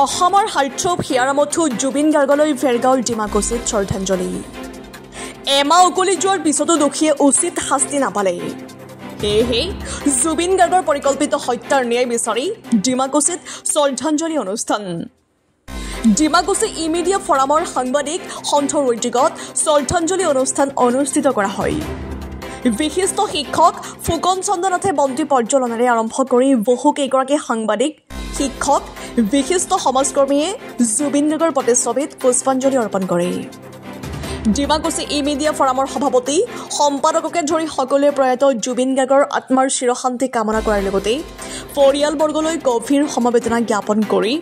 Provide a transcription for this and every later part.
অসমৰ হাৰ্টথ্ৰব হিয়াৰামঠু জুবিন গাৰ্গলৈ ভেৰগাঁৱৰ ডিমাকুছিত শ্ৰদ্ধাঞ্জলি। এমাহ উকলি যোৱাৰ পিছতো দোষীয়ে উচিত শাস্তি নাপালে। সেয়েহে জুবিন গাৰ্গৰ পৰিকল্পিত হত্যাৰ ন্যায় বিচাৰি ডিমাকুছিত শ্ৰদ্ধাঞ্জলি অনুষ্ঠান। ডিমাকুছি ই মিডিয়া ফৰামৰ সাংবাদিক সন্থ ৰুদ্ৰিকত শ্ৰদ্ধাঞ্জলি অনুষ্ঠান অনুষ্ঠিত কৰা হয়। বিশিষ্ট শিক্ষক ফুকন চন্দ্ৰনাথে বন্তি প্ৰজ্বলনেৰে আৰম্ভ কৰি বহুকেইগৰাকী সাংবাদিক, শিক্ষক, বিশিষ্ট সমাজকৰ্মীয়ে জুবিন গাৰ্গৰ প্ৰতিচ্ছবিত পুষ্পাঞ্জলি অৰ্পণ কৰে। ডিমাকুছি ই মিডিয়া ফৰামৰ সভাপতি, সম্পাদককে ধৰি সকলোৱে প্ৰয়াত জুবিন গাৰ্গৰ আত্মাৰ চিৰশান্তি কামনা কৰাৰ লগতে পৰিয়ালবৰ্গলৈ গভীৰ সমবেদনা জ্ঞাপন কৰি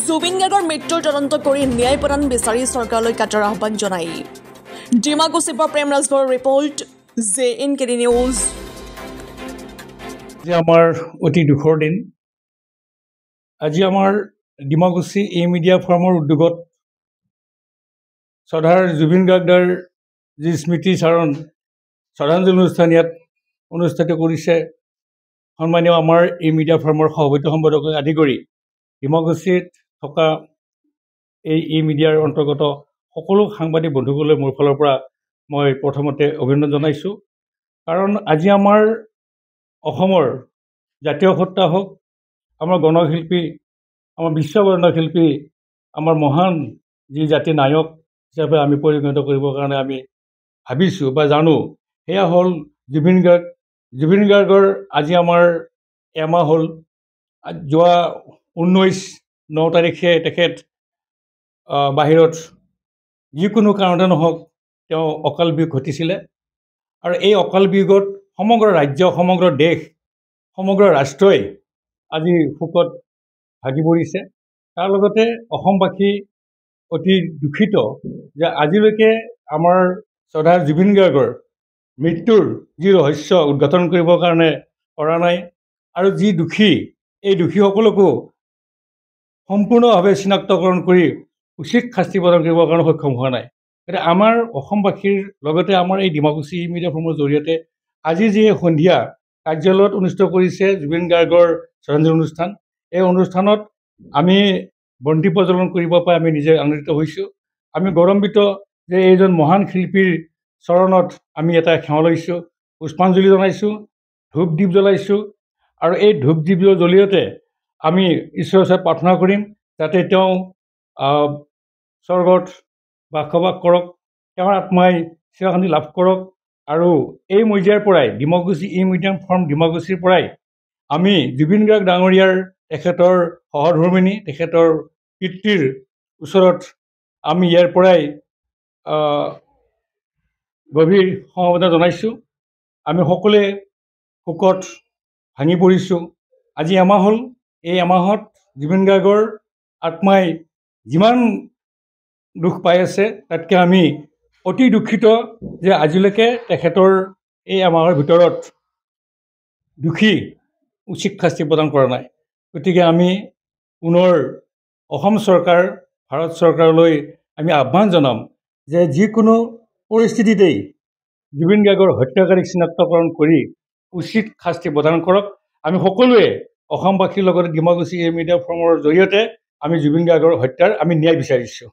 জুবিন গাৰ্গৰ মৃত্যুৰ তদন্ত কৰি ন্যায় প্ৰদান বিচাৰি চৰকাৰলৈ কাটাৰ আহ্বান জনায়। ডিমাকুছিৰ পৰা প্ৰেম ৰাজবৰৰ ৰিপৰ্ট, JNKD নিউজ। আমাৰ অতি দুখৰ দিন। আজি আমাৰ ডিমাকুছি ই মিডিয়া ফৰামৰ উদ্যোগত শ্ৰদ্ধাৰ জুবিন গাৰ্গৰ যি স্মৃতিচাৰণ শ্ৰদ্ধাঞ্জলি অনুষ্ঠান ইয়াত অনুষ্ঠিত কৰিছে। সন্মানীয় আমাৰ ই মিডিয়া ফৰামৰ সভাপতি সম্পাদকক আদি কৰি ডিমাকুছিত থকা এই ই মিডিয়াৰ অন্তৰ্গত সকলো সাংবাদিক বন্ধুসকললৈ মোৰ ফালৰ পৰা মই প্ৰথমতে অভিনন্দন জনাইছোঁ। কাৰণ আজি আমাৰ অসমৰ জাতীয় সত্তা হওক, আমাৰ গণশিল্পী, আমাৰ বিশ্ববৰেণ্য শিল্পী, আমাৰ মহান যি জাতি নায়ক হিচাপে আমি পৰিগণিত কৰিবৰ কাৰণে আমি ভাবিছোঁ বা জানো, সেয়া হ'ল জুবিন গাৰ্গ। জুবিন গাৰ্গৰ আজি আমাৰ এমাহ হ'ল। যোৱা 19/9 তাৰিখে তেখেত বাহিৰত যিকোনো কাৰণতে নহওক তেওঁ অকাল বিয়োগ ঘটিছিলে। আৰু এই অকাল বিয়োগত সমগ্ৰ ৰাজ্য, সমগ্ৰ দেশ, সমগ্ৰ ৰাষ্ট্ৰই আজি শোকত ভাগি পৰিছে। তাৰ লগতে অসমবাসী অতি দুখিত যে আজিলৈকে আমাৰ শ্ৰদ্ধাৰ জুবিন গাৰ্গৰ মৃত্যুৰ যি ৰহস্য উদ্ঘাটন কৰিবৰ কাৰণে পৰা নাই। আৰু যি দোষী, এই দোষীসকলকো সম্পূৰ্ণভাৱে চিনাক্তকৰণ কৰি উচিত শাস্তি প্ৰদান কৰিবৰ কাৰণে সক্ষম হোৱা নাই। গতিকে আমাৰ অসমবাসীৰ লগতে আমাৰ এই ডিমাকুছি ই মিডিয়া ফৰামৰ জৰিয়তে আজি যি সন্ধিয়া কাৰ্যালয়ত অনুষ্ঠিত কৰিছে জুবিন গাৰ্গৰ শ্ৰদ্ধাঞ্জলি অনুষ্ঠান, এই অনুষ্ঠানত আমি বন্তি প্ৰজ্বলন কৰিব পাই আমি নিজে আনন্দিত হৈছোঁ। আমি গৌৰৱান্বিত যে এইজন মহান শিল্পীৰ চৰণত আমি এটা সেৱা লৈছোঁ, পুষ্পাঞ্জলি জনাইছোঁ, ধূপ দীপ জ্বলাইছোঁ। আৰু এই ধূপ দীপৰ জৰিয়তে আমি ঈশ্বৰৰ ওচৰত প্ৰাৰ্থনা কৰিম যাতে তেওঁ স্বৰ্গত বাসবাস কৰক, তেওঁৰ আত্মাই চিৰশান্তি লাভ কৰক। আৰু এই মজিয়াৰ পৰাই ডিমাকুছি ই মিডিয়া ফৰাম ডিমাকুছিৰ পৰাই আমি জুবিন গাৰ্গ ডাঙৰীয়াৰ তেখেতৰ সহধৰ্মিনী, তেখেতৰ পিতৃৰ ওচৰত আমি ইয়াৰ পৰাই গভীৰ সমবেদনা জনাইছোঁ। আমি সকলোৱে শোকত ভাঙি পৰিছোঁ। আজি এমাহ হ'ল। এই এমাহত জুবিন গাৰ্গৰ আত্মাই যিমান দুখ পাই আছে তাতকৈ আমি অতি দুখিত যে আজিলৈকে তেখেতৰ এই এমাহৰ ভিতৰত দোষী উচিত শাস্তি প্ৰদান কৰা নাই। গতিকে আমি পুনৰ অসম চৰকাৰ, ভাৰত চৰকাৰলৈ আমি আহ্বান জনাম যে যিকোনো পৰিস্থিতিতেই জুবিন গাৰ্গৰ হত্যাকাৰীক চিনাক্তকৰণ কৰি উচিত শাস্তি প্ৰদান কৰক। আমি সকলোৱে অসমবাসীৰ লগতে ডিমাকুছি ই মিডিয়া ফৰামৰ জৰিয়তে আমি জুবিন গাৰ্গৰ হত্যাৰ আমি ন্যায় বিচাৰিছোঁ।